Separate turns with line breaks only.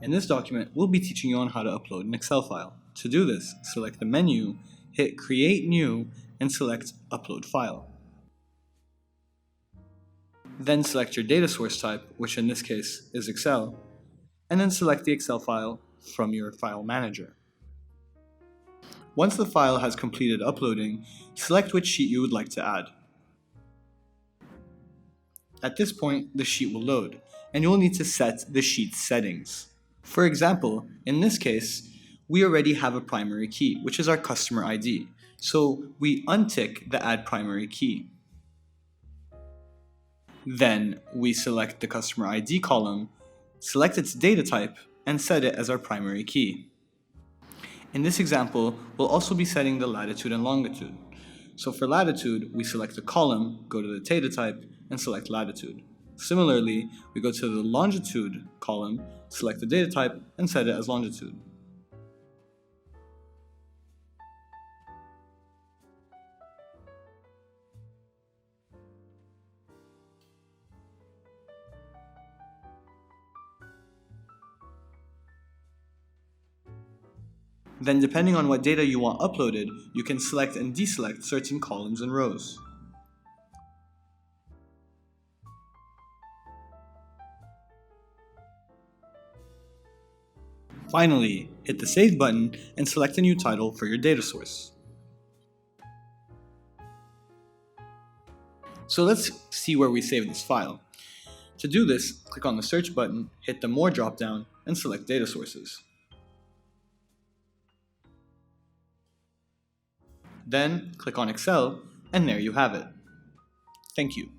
In this document, we'll be teaching you on how to upload an Excel file. To do this, select the menu, hit Create New, and select Upload File. Then select your data source type, which in this case is Excel, and then select the Excel file from your file manager. Once the file has completed uploading, select which sheet you would like to add. At this point, the sheet will load, and you will need to set the sheet's settings. For example, in this case, we already have a primary key, which is our customer ID. So we untick the Add Primary Key. Then we select the customer ID column, select its data type, and set it as our primary key. In this example, we'll also be setting the latitude and longitude. So for latitude, we select the column, go to the data type, and select latitude. Similarly, we go to the longitude column, select the data type, and set it as longitude. Then, depending on what data you want uploaded, you can select and deselect certain columns and rows. Finally, hit the Save button and select a new title for your data source. So let's see where we save this file. To do this, click on the Search button, hit the More dropdown, and select Data Sources. Then, click on Excel, and there you have it. Thank you.